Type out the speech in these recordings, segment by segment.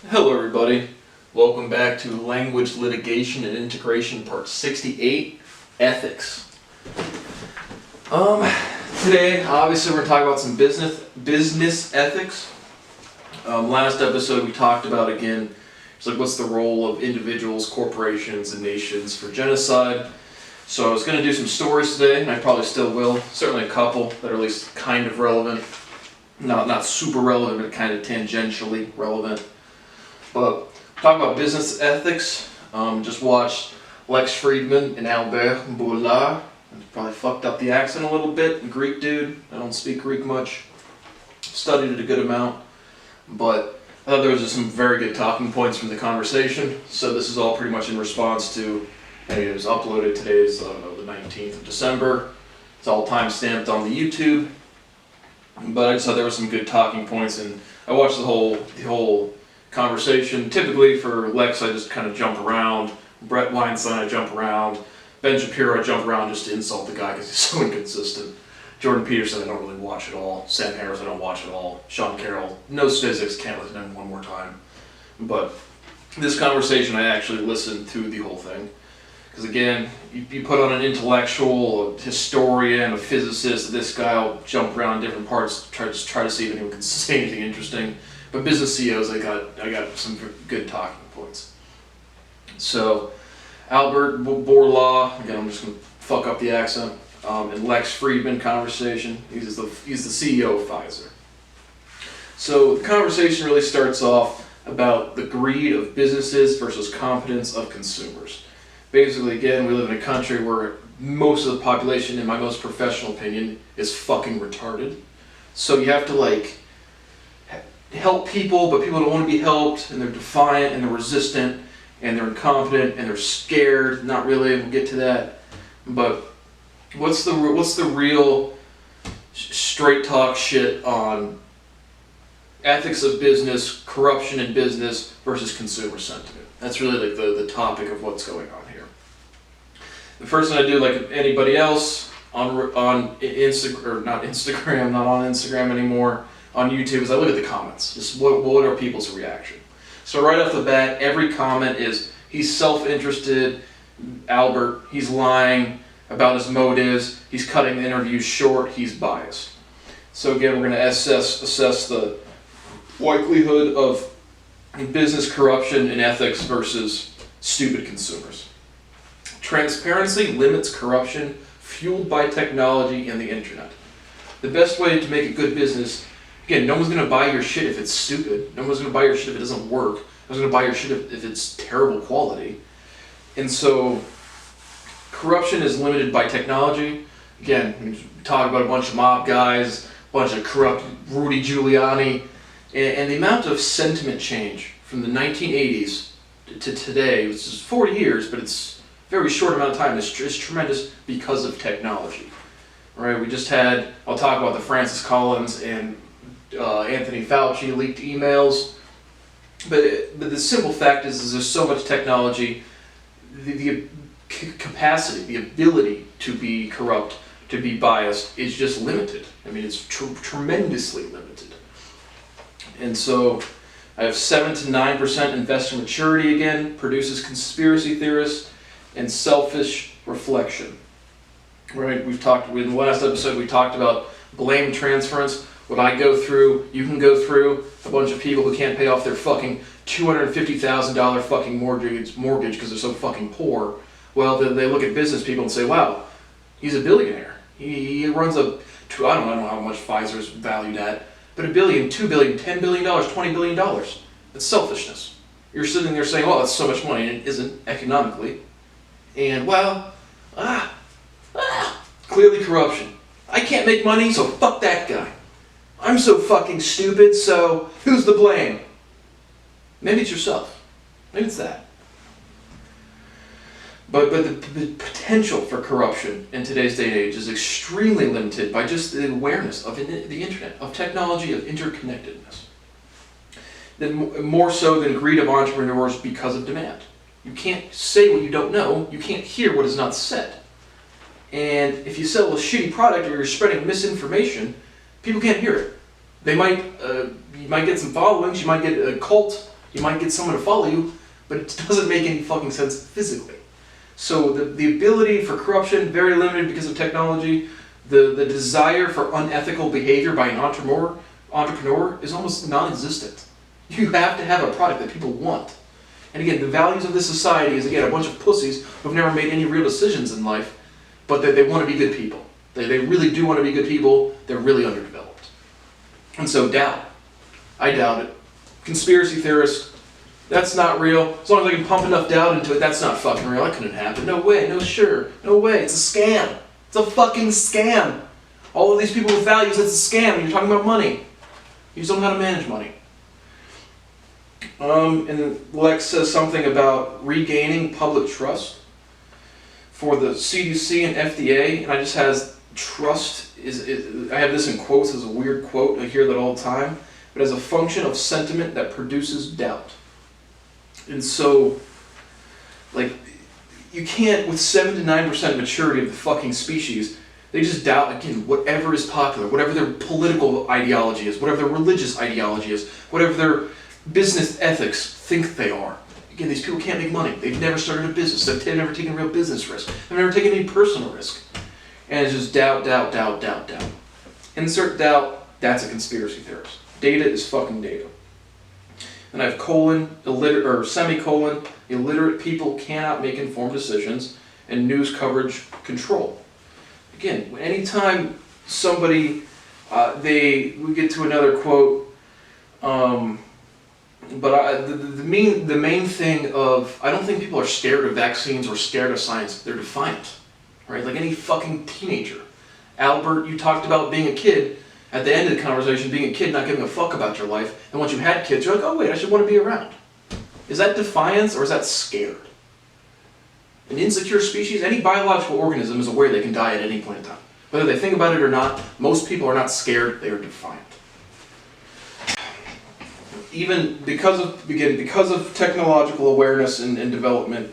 Hello everybody, welcome back to Language Litigation and Integration Part 68, Ethics. Today obviously we're going to talk about some business ethics. Last episode we talked about again, it's like what's the role of individuals, corporations, and nations for genocide. So I was going to do some stories today, and I probably still will, certainly a couple that are at least kind of relevant. Not super relevant, but kind of tangentially relevant. But talk about business ethics. Just watched Lex Friedman and Albert Bourla. Probably fucked up the accent a little bit. Greek dude. I don't speak Greek much. Studied it a good amount. But I thought there was just some very good talking points from the conversation. So this is all pretty much in response to, and it was uploaded today's, the 19th of December. It's all time-stamped on the YouTube. But I just thought there were some good talking points, and I watched the whole conversation. Typically for Lex, I just kind of jump around. Brett Weinstein, I jump around. Ben Shapiro, I jump around just to insult the guy because he's so inconsistent. Jordan Peterson, I don't really watch at all. Sam Harris, I don't watch at all. Sean Carroll, knows physics, can't listen to him one more time. But this conversation, I actually listened to the whole thing. Because again, you put on an intellectual, a historian, a physicist, this guy will jump around different parts, try to see if anyone can say anything interesting. But business CEOs, I got some good talking points. So, Albert Bourla, again, I'm just going to fuck up the accent, and Lex Friedman conversation. He's the CEO of Pfizer. So the conversation really starts off about the greed of businesses versus competence of consumers. Basically, again, we live in a country where most of the population, in my most professional opinion, is fucking retarded. So you have to help people, but people don't want to be helped, and they're defiant, and they're resistant, and they're incompetent, and they're scared. Not really. We'll get to that. But what's the real straight talk shit on ethics of business, corruption in business versus consumer sentiment? That's really the topic of what's going on here. The first thing I do, like anybody else on Instagram, or not Instagram, not on Instagram anymore, on YouTube, is I look at the comments. Just what are people's reaction? So right off the bat, every comment is he's self-interested, Albert, he's lying about his motives, he's cutting the interview short, he's biased. So again, we're going to assess the likelihood of business corruption and ethics versus stupid consumers. Transparency limits corruption fueled by technology and the internet. The best way to make a good business, again, no one's going to buy your shit if it's stupid. No one's going to buy your shit if it doesn't work. No one's going to buy your shit if it's terrible quality. And so corruption is limited by technology. Again, we talk about a bunch of mob guys, a bunch of corrupt Rudy Giuliani, and the amount of sentiment change from the 1980s to today, which is 40 years, but it's a very short amount of time, is tremendous because of technology. Right? We just had, I'll talk about the Francis Collins and Anthony Fauci leaked emails, but the simple fact is there's so much technology, the capacity, the ability to be corrupt, to be biased is just limited. I mean, it's tremendously limited. And so I have 7 to 9% investor maturity again, produces conspiracy theorists and selfish reflection. Right? We've talked, in the last episode we talked about blame transference. What I go through, you can go through. A bunch of people who can't pay off their fucking $250,000 fucking mortgage because they're so fucking poor. Well, then they look at business people and say, wow, he's a billionaire. He runs I don't know how much Pfizer's valued at, but $1 billion, $2 billion, $10 billion, $20 billion. That's selfishness. You're sitting there saying, well, that's so much money, and it isn't economically. And, well, clearly corruption. I can't make money, so fuck that guy. I'm so fucking stupid, so who's the blame? Maybe it's yourself. Maybe it's that. But the potential for corruption in today's day and age is extremely limited by just the awareness of the internet, of technology, of interconnectedness. Then more so than greed of entrepreneurs because of demand. You can't say what you don't know. You can't hear what is not said. And if you sell a shitty product or you're spreading misinformation, people can't hear it. They might, you might get some followings, you might get a cult, You might get someone to follow you, but it doesn't make any fucking sense physically. So the ability for corruption, very limited because of technology. The desire for unethical behavior by an entrepreneur is almost non-existent. You have to have a product that people want. And again, the values of this society is, again, a bunch of pussies who've never made any real decisions in life, but that they want to be good people. They really do want to be good people. They're really underdeveloped. And so doubt. I doubt it. Conspiracy theorist, that's not real. As long as I can pump enough doubt into it, that's not fucking real. That couldn't happen. No way, no sure, no way. It's a scam. It's a fucking scam. All of these people with values, it's a scam. You're talking about money. You just don't know how to manage money. And then Lex says something about regaining public trust for the CDC and FDA, and I just has trust I have this in quotes as a weird quote. I hear that all the time, but as a function of sentiment that produces doubt. And so, like, you can't, with 7 to 9% maturity of the fucking species, they just doubt, again, whatever is popular, whatever their political ideology is, whatever their religious ideology is, whatever their business ethics think they are. Again, these people can't make money. They've never started a business. They've never taken a real business risk. They've never taken any personal risk. And it's just doubt, doubt, doubt, doubt, doubt. Insert doubt, that's a conspiracy theorist. Data is fucking data. And I have semicolon, illiterate people cannot make informed decisions, and news coverage control. Again, anytime somebody, we get to another quote, but the main thing of, I don't think people are scared of vaccines or scared of science. They're defiant, right? Like any fucking teenager. Albert, you talked about being a kid. At the end of the conversation, being a kid, not giving a fuck about your life. And once you had kids, you're like, oh wait, I should want to be around. Is that defiance or is that scared? An insecure species, any biological organism is aware they can die at any point in time. Whether they think about it or not, most people are not scared, they are defiant. Even because of technological awareness and development,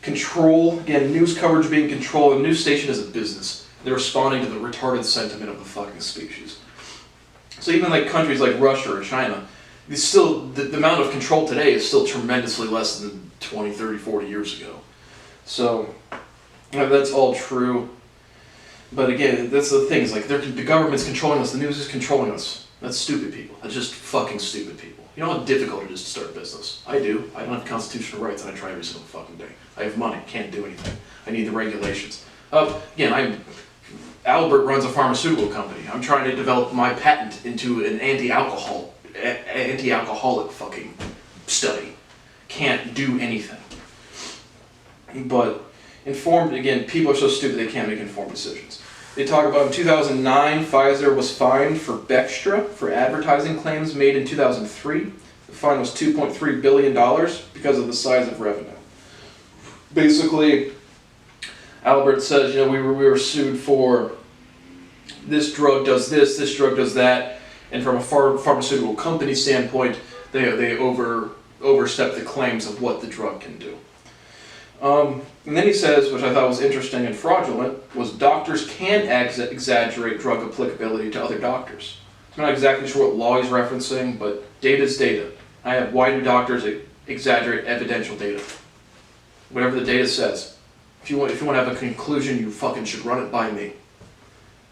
control, again, news coverage being controlled, a news station is a business. They're responding to the retarded sentiment of the fucking species. So even like countries like Russia or China, the amount of control today is still tremendously less than 20, 30, 40 years ago. So that's all true. But again, that's the thing, is like the government's controlling us, the news is controlling us. That's stupid people. That's just fucking stupid people. You know how difficult it is to start a business? I do. I don't have constitutional rights and I try every single fucking day. I have money, can't do anything. I need the regulations. Again, Albert runs a pharmaceutical company. I'm trying to develop my patent into an anti-alcoholic fucking study. Can't do anything. But informed, again, people are so stupid they can't make informed decisions. They talk about in 2009, Pfizer was fined for Bextra for advertising claims made in 2003. The fine was $2.3 billion because of the size of revenue. Basically, Albert says, we were sued for this drug does this drug does that, and from a pharmaceutical company standpoint, they overstep the claims of what the drug can do. And then he says, which I thought was interesting and fraudulent, was doctors can exaggerate drug applicability to other doctors. I'm not exactly sure what law he's referencing, but data is data. Why do doctors exaggerate evidential data? Whatever the data says. If you want to have a conclusion, you fucking should run it by me.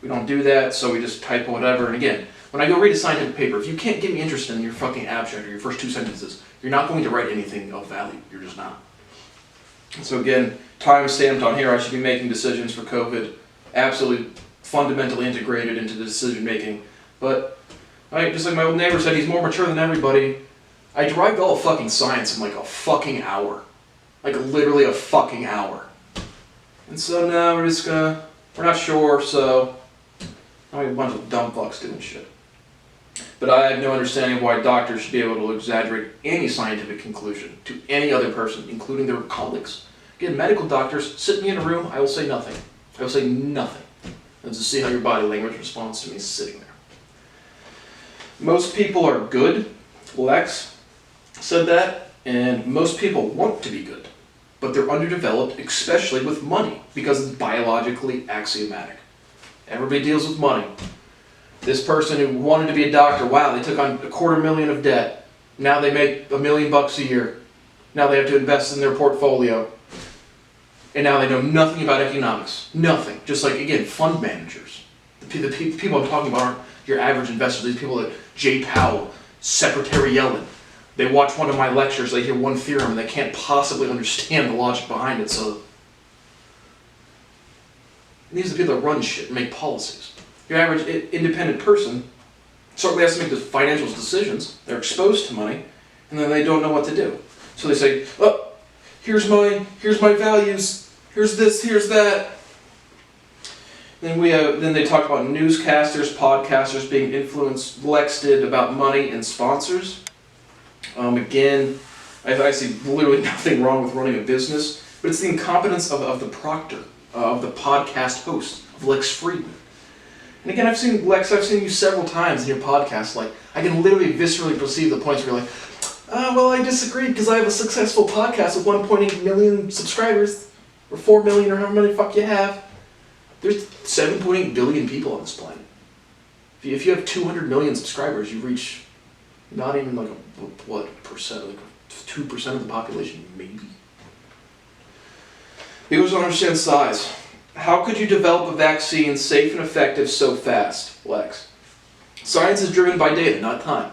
We don't do that, so we just type whatever. And again, when I go read a scientific paper, if you can't get me interested in your fucking abstract or your first 2 sentences, you're not going to write anything of value. You're just not. And so again, time stamped on here, I should be making decisions for COVID, absolutely fundamentally integrated into the decision making. But just like my old neighbor said, he's more mature than everybody. I derived all of fucking science in like a fucking hour. Like literally a fucking hour. And so now we're not sure, so I'm a bunch of dumb fucks doing shit. But I have no understanding of why doctors should be able to exaggerate any scientific conclusion to any other person, including their colleagues. Again, medical doctors, sit me in a room, I will say nothing. I will say nothing. And to see how your body language responds to me sitting there. Most people are good. Lex said that, and most people want to be good. But they're underdeveloped, especially with money, because it's biologically axiomatic. Everybody deals with money. This person who wanted to be a doctor, wow, they took on $250,000 of debt. Now they make $1 million a year. Now they have to invest in their portfolio. And now they know nothing about economics. Nothing. Just like, again, fund managers. The people I'm talking about aren't your average investors. These people like Jay Powell, Secretary Yellen. They watch one of my lectures, they hear one theorem, and they can't possibly understand the logic behind it, so... These are the people that run shit and make policies. Your average independent person certainly has to make the financial decisions. They're exposed to money, and then they don't know what to do. So they say, oh, here's my values, here's this, here's that. Then they talk about newscasters, podcasters being influenced. Lex did about money and sponsors. Again, I see literally nothing wrong with running a business, but it's the incompetence of the proctor, of the podcast host, of Lex Friedman. And again, I've seen you several times in your podcast. Like, I can literally viscerally perceive the points where you're like, well, I disagree because I have a successful podcast with 1.8 million subscribers, or 4 million, or however many fuck you have. There's 7.8 billion people on this planet. If you have 200 million subscribers, you reach not even like percent, like 2% of the population, maybe. People don't understand size. How could you develop a vaccine safe and effective so fast, Lex? Science is driven by data, not time.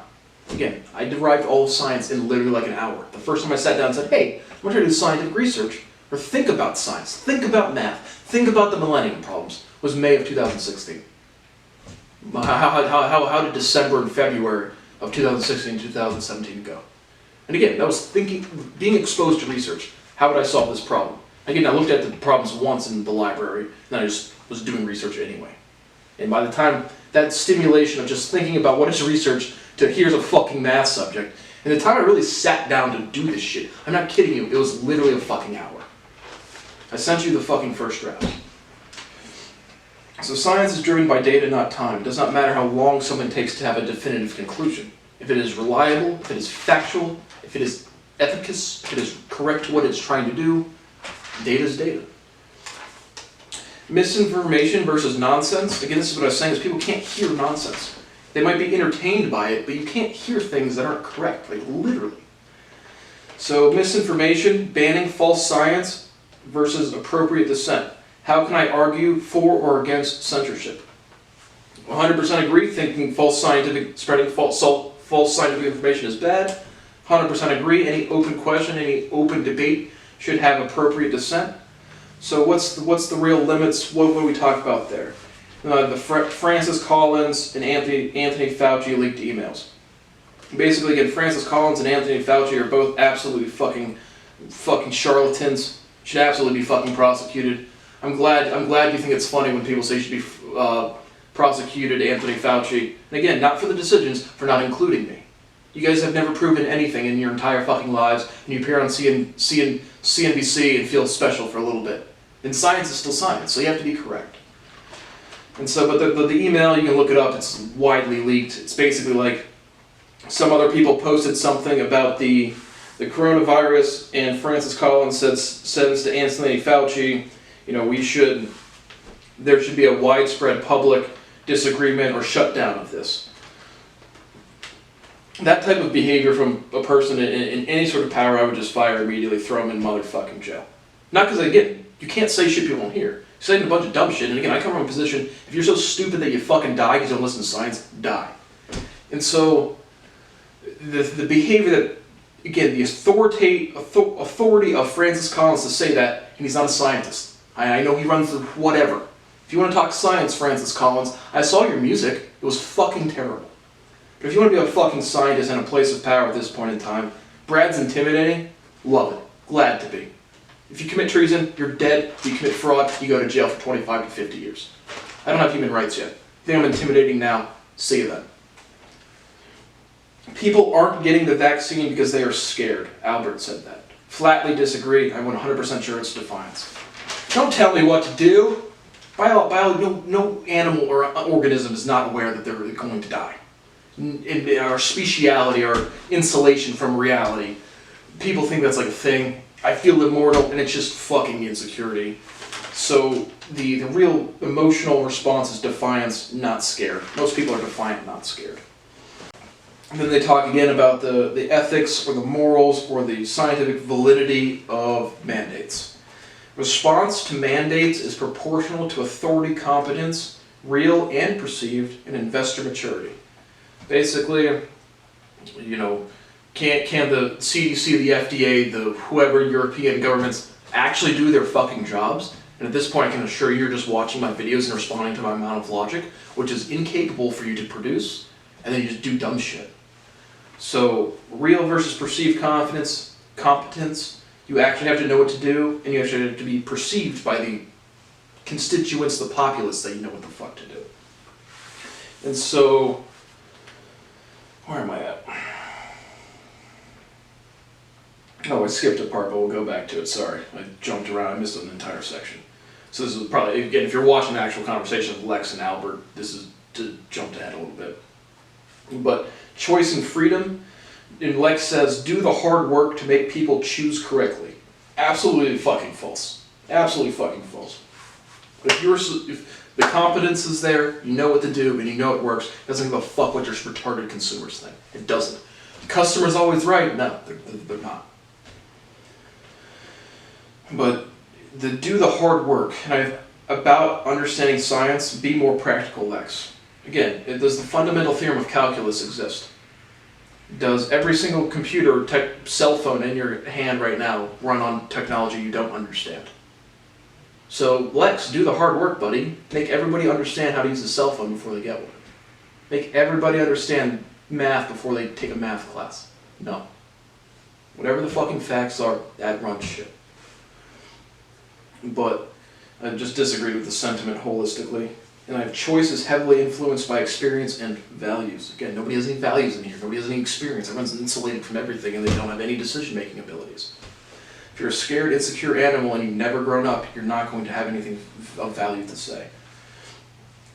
Again, I derived all of science in literally like an hour. The first time I sat down and said, hey, I'm going to do scientific research, or think about science, think about math, think about the millennium problems, was May of 2016. How did December and February of 2016 and 2017 go? And again, that was being exposed to research. How would I solve this problem? Again, I looked at the problems once in the library, and then I just was doing research anyway. And by the time that stimulation of just thinking about what is research to here's a fucking math subject, and the time I really sat down to do this shit, I'm not kidding you, it was literally a fucking hour. I sent you the fucking first draft. So science is driven by data, not time. It does not matter how long something takes to have a definitive conclusion. If it is reliable, if it is factual, if it is efficacious, if it is correct to what it's trying to do, data is data. Misinformation versus nonsense. Again, this is what I was saying, is people can't hear nonsense. They might be entertained by it, but you can't hear things that aren't correct, like literally. So misinformation, banning false science versus appropriate dissent. How can I argue for or against censorship? 100% agree, thinking spreading false scientific information is bad. 100% agree, any open question, any open debate should have appropriate dissent. So what's the real limits? What do we talk about there? The Francis Collins and Anthony Fauci leaked emails. Basically, again, Francis Collins and Anthony Fauci are both absolutely fucking charlatans. Should absolutely be fucking prosecuted. I'm glad you think it's funny when people say you should be prosecuted, Anthony Fauci. And again, not for the decisions, for not including me. You guys have never proven anything in your entire fucking lives, and you appear on CNBC and feel special for a little bit. And science is still science, so you have to be correct. And so, but the email, you can look it up, it's widely leaked. It's basically like some other people posted something about the coronavirus, and Francis Collins says to Anthony Fauci, you know, there should be a widespread public disagreement or shutdown of this. That type of behavior from a person in any sort of power, I would just fire immediately, throw them in motherfucking jail. Not because, again, you can't say shit people won't hear. You're saying a bunch of dumb shit, and again, I come from a position, if you're so stupid that you fucking die because you don't listen to science, die. And so, the behavior that, again, the authority of Francis Collins to say that, and he's not a scientist. I know he runs the whatever. If you want to talk science, Francis Collins, I saw your music, it was fucking terrible. But if you want to be a fucking scientist in a place of power at this point in time, Brad's intimidating, love it, glad to be. If you commit treason, you're dead. If you commit fraud, you go to jail for 25 to 50 years. I don't have human rights yet. Think I'm intimidating now? See you then. People aren't getting the vaccine because they are scared. Albert said that. Flatly disagree. I'm 100% sure it's defiance. Don't tell me what to do. No animal or organism is not aware that they're going to die. In our speciality, our insulation from reality, people think that's like a thing. I feel immortal, and it's just fucking insecurity. So the real emotional response is defiance, not scared. Most people are defiant, not scared. And then they talk again about the ethics or the morals or the scientific validity of mandates. Response to mandates is proportional to authority competence, real and perceived, and investor maturity. Basically, you know, can the CDC, the FDA, the whoever European governments actually do their fucking jobs? And at this point, I can assure you, you're just watching my videos and responding to my amount of logic, which is incapable for you to produce, and then you just do dumb shit. So, real versus perceived competence, you actually have to know what to do, and you actually have to be perceived by the constituents, the populace, that you know what the fuck to do. And so, where am I at? Oh, I skipped a part, but we'll go back to it. Sorry, I jumped around. I missed an entire section. So this is probably, again, if you're watching the actual conversation with Lex and Albert, this is to jump ahead a little bit. But choice and freedom, and Lex says, do the hard work to make people choose correctly. Absolutely fucking false. Absolutely fucking false. But if the competence is there, you know what to do, and you know it works, it doesn't give a fuck what your retarded consumers think. It doesn't. The customer's always right? No, they're not. But do the hard work, and about understanding science, be more practical, Lex. Again, does the fundamental theorem of calculus exist? Does every single computer or cell phone in your hand right now run on technology you don't understand? So, Lex, do the hard work, buddy. Make everybody understand how to use a cell phone before they get one. Make everybody understand math before they take a math class. No. Whatever the fucking facts are, that runs shit. But I just disagree with the sentiment holistically. And I have choices heavily influenced by experience and values. Again, nobody has any values in here. Nobody has any experience. Everyone's insulated from everything and they don't have any decision-making abilities. If you're a scared, insecure animal and you've never grown up, you're not going to have anything of value to say.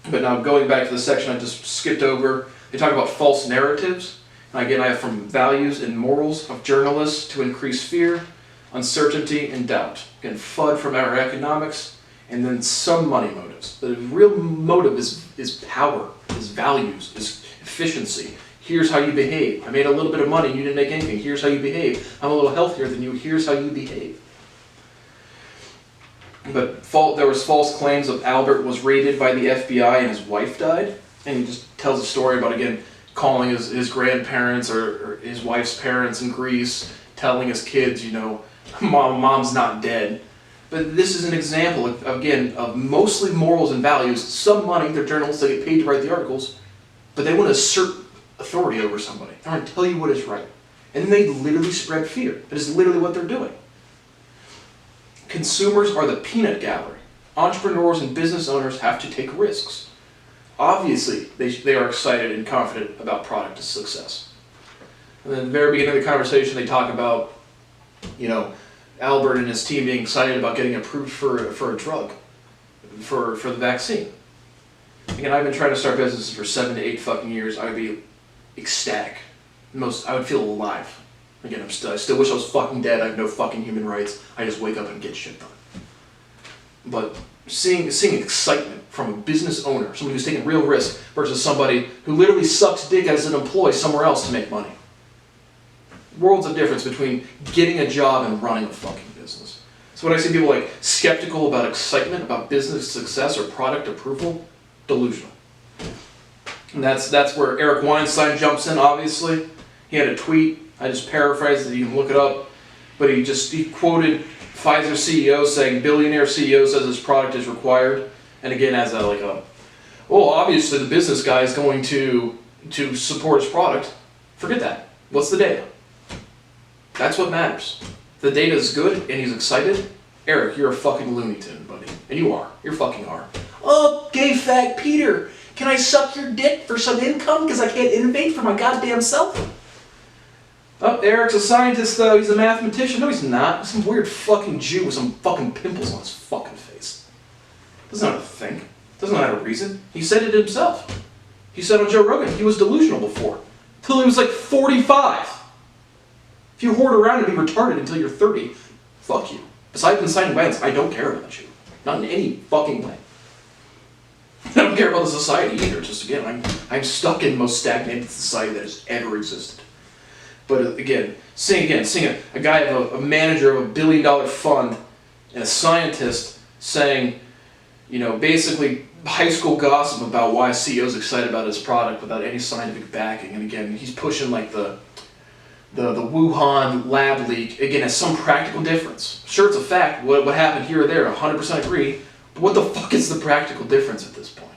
But now going back to the section I just skipped over, they talk about false narratives. And again, I have from values and morals of journalists to increase fear, uncertainty, and doubt. Again, FUD from our economics, and then some money motives. The real motive is power, is values, is efficiency. Here's how you behave. I made a little bit of money and you didn't make anything. Here's how you behave. I'm a little healthier than you. Here's how you behave. But there was false claims of Albert was raided by the FBI and his wife died. And he just tells a story about, again, calling his grandparents or his wife's parents in Greece, telling his kids, you know, mom's not dead. But this is an example, again, of mostly morals and values. Some money, they're journalists, they get paid to write the articles, but they want to assert authority over somebody. They want to tell you what is right. And then they literally spread fear. That is literally what they're doing. Consumers are the peanut gallery. Entrepreneurs and business owners have to take risks. Obviously, they are excited and confident about product success. And then at the very beginning of the conversation, they talk about, you know, Albert and his team being excited about getting approved for a drug, for the vaccine. Again, I've been trying to start businesses for 7 to 8 fucking years. I would be ecstatic. I would feel alive. Again, I still wish I was fucking dead. I have no fucking human rights. I just wake up and get shit done. But seeing excitement from a business owner, somebody who's taking real risk, versus somebody who literally sucks dick as an employee somewhere else to make money. Worlds of difference between getting a job and running a fucking business. So when I see people like skeptical about excitement, about business success or product approval, delusional. And that's where Eric Weinstein jumps in, obviously. He had a tweet, I just paraphrased it, you can look it up, but he quoted Pfizer CEO saying, billionaire CEO says his product is required. And again, as obviously the business guy is going to support his product. Forget that. What's the data? That's what matters. If the data is good and he's excited, Eric, you're a fucking Looney Tune, buddy. And you are. You fucking are. Oh, gay fag Peter, can I suck your dick for some income because I can't innovate for my goddamn self? Oh, Eric's a scientist though, he's a mathematician. No, he's not. He's some weird fucking Jew with some fucking pimples on his fucking face. Doesn't know how to think. Doesn't know how to reason. He said it himself. He said on Joe Rogan he was delusional before. Till he was like 45. If you hoard around and be retarded until you're 30, fuck you. Besides inciting violence, I don't care about you. Not in any fucking way. don't care about the society either. Just again, I'm stuck in the most stagnated society that has ever existed. But again, seeing a guy of a manager of $1 billion fund and a scientist saying, basically high school gossip about why a CEO's excited about his product without any scientific backing. And again, he's pushing like the Wuhan lab leak, again, as some practical difference. Sure, it's a fact. What happened here or there, 100% agree. But what the fuck is the practical difference at this point?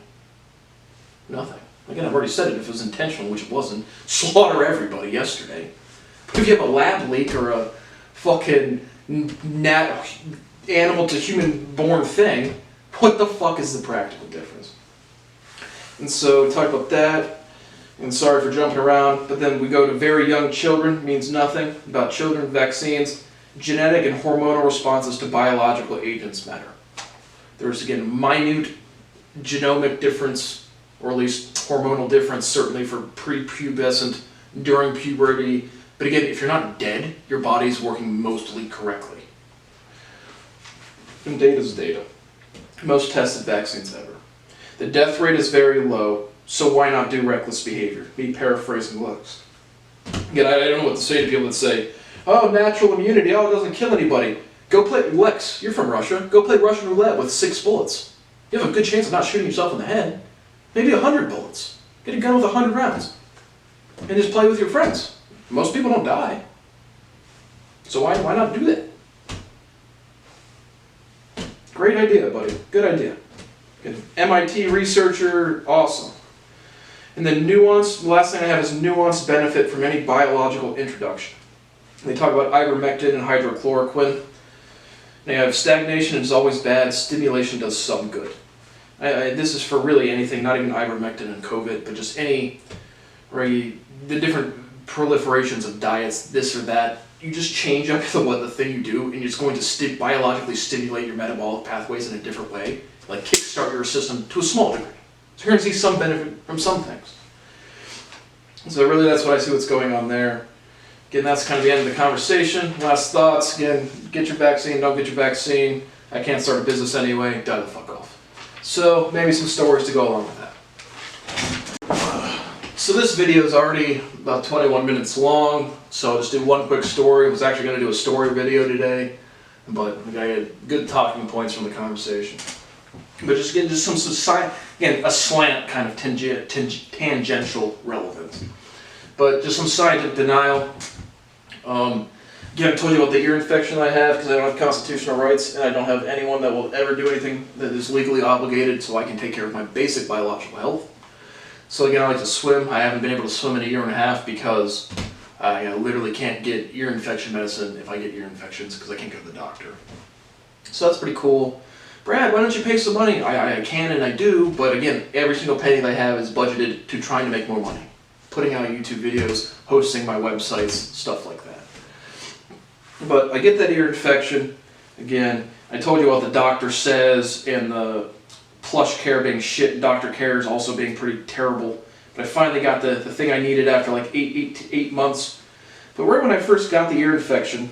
Nothing. Again, I've already said it. If it was intentional, which it wasn't, slaughter everybody yesterday. But if you have a lab leak or a fucking animal to human born thing, what the fuck is the practical difference? And so we talked about that. And sorry for jumping around, but then we go to very young children, means nothing. About children, vaccines, genetic and hormonal responses to biological agents matter. There's, again, minute genomic difference, or at least hormonal difference, certainly for prepubescent, during puberty. But again, if you're not dead, your body's working mostly correctly. And data's data. Most tested vaccines ever. The death rate is very low. So why not do reckless behavior? Me paraphrasing Lex. Again, I don't know what to say to people that say, oh, natural immunity, oh, it doesn't kill anybody. Go play, Lex, you're from Russia, go play Russian roulette with 6 bullets. You have a good chance of not shooting yourself in the head. Maybe 100 bullets. Get a gun with 100 rounds. And just play with your friends. Most people don't die. So why not do that? Great idea, buddy. Good idea. Good. MIT researcher, awesome. And then the last thing I have is nuanced benefit from any biological introduction. And they talk about ivermectin and hydrochloroquine. They have stagnation is always bad, stimulation does some good. This is for really anything, not even ivermectin and COVID, but just any, the different proliferations of diets, this or that. You just change up the thing you do, and it's going to biologically stimulate your metabolic pathways in a different way, like kickstart your system to a small degree. So you're going to see some benefit from some things. So really that's what I see what's going on there. Again, that's kind of the end of the conversation. Last thoughts, again, get your vaccine, don't get your vaccine. I can't start a business anyway, die the fuck off. So maybe some stories to go along with that. So this video is already about 21 minutes long, so I'll just do one quick story. I was actually going to do a story video today, but I had good talking points from the conversation. But just again, just some a slant kind of tangential relevance. But just some scientific denial. Again, I told you about the ear infection I have because I don't have constitutional rights, and I don't have anyone that will ever do anything that is legally obligated, so I can take care of my basic biological health. So again, I like to swim. I haven't been able to swim in 1.5 years because I literally can't get ear infection medicine if I get ear infections because I can't go to the doctor. So that's pretty cool. Brad, why don't you pay some money? I can and I do, but again, every single penny that I have is budgeted to trying to make more money. Putting out YouTube videos, hosting my websites, stuff like that. But I get that ear infection. Again, I told you what the doctor says, and the plush care being shit, doctor cares also being pretty terrible. But I finally got the thing I needed after like 8 months. But right when I first got the ear infection,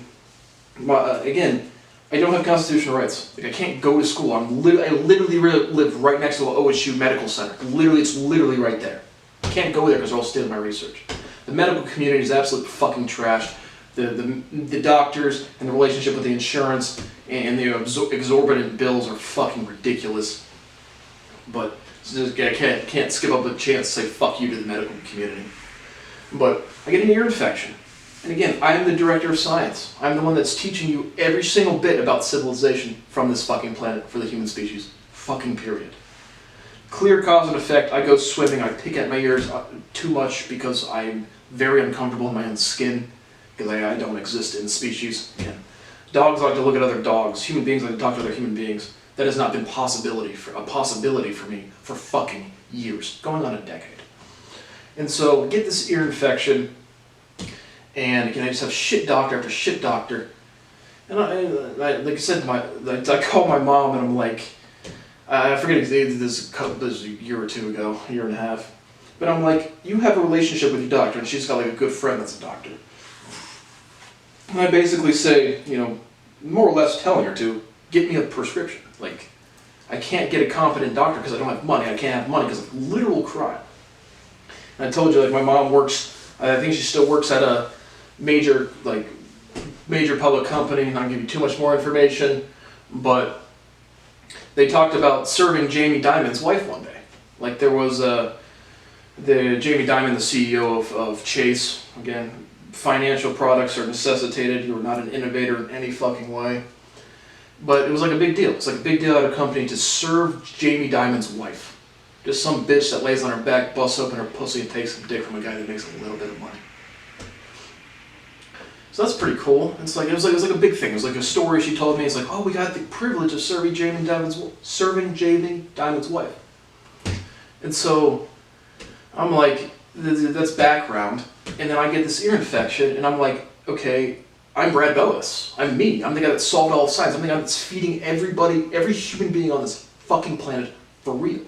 again, I don't have constitutional rights. Like I can't go to school. I literally live right next to the OSU Medical Center. It's literally right there. I can't go there because they're all stealing my research. The medical community is absolute fucking trash. The doctors and the relationship with the insurance and the exorbitant bills are fucking ridiculous. But I can't skip up the chance to say fuck you to the medical community. But I get an ear infection. And again, I'm the director of science. I'm the one that's teaching you every single bit about civilization from this fucking planet for the human species. Fucking period. Clear cause and effect. I go swimming. I pick at my ears too much because I'm very uncomfortable in my own skin because I don't exist in species. Again, dogs like to look at other dogs. Human beings like to talk to other human beings. That has not been a possibility for me for fucking years, going on a decade. And so get this ear infection. And again, I just have shit doctor after shit doctor. And I like I said, I called my mom and I'm like, I forget exactly this a year or two ago, 1.5 years. But I'm like, you have a relationship with your doctor, and she's got like a good friend that's a doctor. And I basically say, more or less telling her to, get me a prescription. Like, I can't get a competent doctor because I don't have money. I can't have money because of literal crime. And I told you, like, my mom works, I think she still works at a major public company. Not gonna give you too much more information, but they talked about serving Jamie Dimon's wife one day. Like, there was the Jamie Dimon, the CEO of Chase. Again, financial products are necessitated. You are not an innovator in any fucking way. But it was like a big deal. It's like a big deal at a company to serve Jamie Dimon's wife. Just some bitch that lays on her back, busts open her pussy, and takes some dick from a guy that makes a little bit of money. So that's pretty cool. It was like a big thing. It was like a story she told me. It's like, oh, we got the privilege of serving Jamie Dimon's wife. And so I'm like, that's background. And then I get this ear infection, and I'm like, okay, I'm Brad Boas. I'm me. I'm the guy that solved all the science. I'm the guy that's feeding everybody, every human being on this fucking planet for real.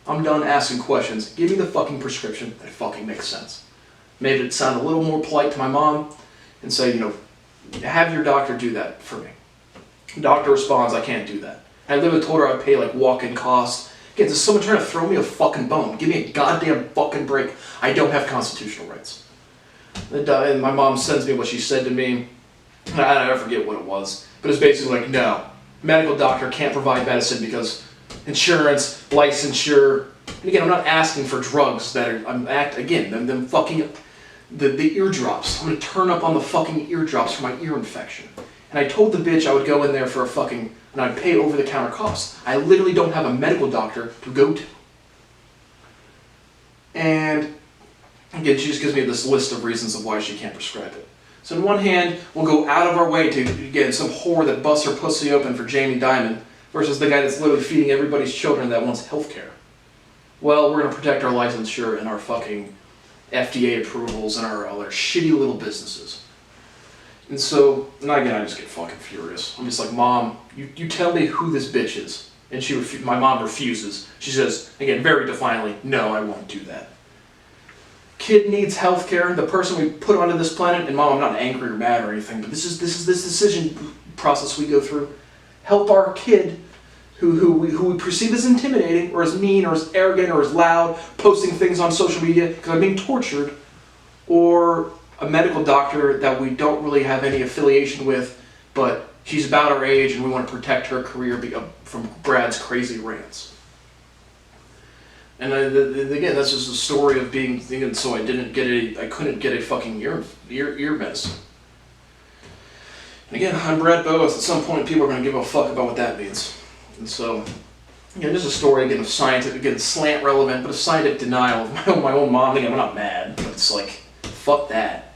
I'm done asking questions. Give me the fucking prescription that fucking makes sense. Made it sound a little more polite to my mom and say, have your doctor do that for me. The doctor responds, I can't do that. I literally told her I'd pay like walk-in costs. Again, there's someone trying to throw me a fucking bone. Give me a goddamn fucking break. I don't have constitutional rights. And my mom sends me what she said to me. I forget what it was. But it's basically like, no, medical doctor can't provide medicine because insurance, licensure. And again, I'm not asking for drugs that are, them fucking, the eardrops. I'm going to turn up on the fucking eardrops for my ear infection. And I told the bitch I would go in there for and I'd pay over-the-counter costs. I literally don't have a medical doctor to go to. And again, she just gives me this list of reasons of why she can't prescribe it. So on one hand, we'll go out of our way to get some whore that busts her pussy open for Jamie Dimon versus the guy that's literally feeding everybody's children that wants health care. Well, we're going to protect our licensure and our fucking FDA approvals and our shitty little businesses. And so, and again, I just get fucking furious. I'm just like, Mom, you tell me who this bitch is. And my mom refuses. She says, again, very defiantly, no, I won't do that. Kid needs health care, the person we put onto this planet, and Mom, I'm not angry or mad or anything, but this is this decision process we go through. Help our kid who we perceive as intimidating or as mean or as arrogant or as loud, posting things on social media because I'm being tortured, or a medical doctor that we don't really have any affiliation with, but she's about our age and we want to protect her career from Brad's crazy rants. And again, that's just a story of thinking, so I couldn't get a fucking ear medicine. And again, I'm Brad Boas. At some point, people are going to give a fuck about what that means. And so, again, this is a story, again, of scientific, again, slant relevant, but of scientific denial of my own mom. Again, I'm not mad, but it's like, fuck that.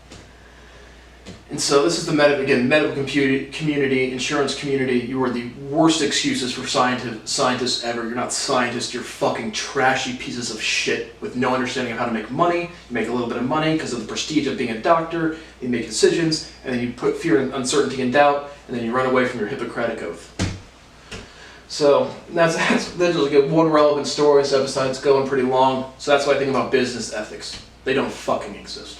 And so this is the medical community, insurance community. You are the worst excuses for scientists ever. You're not scientists. You're fucking trashy pieces of shit with no understanding of how to make money. You make a little bit of money because of the prestige of being a doctor. You make decisions, and then you put fear and uncertainty and doubt, and then you run away from your Hippocratic oath. So that's just like one relevant story. This episode's going pretty long. So that's why I think about business ethics. They don't fucking exist.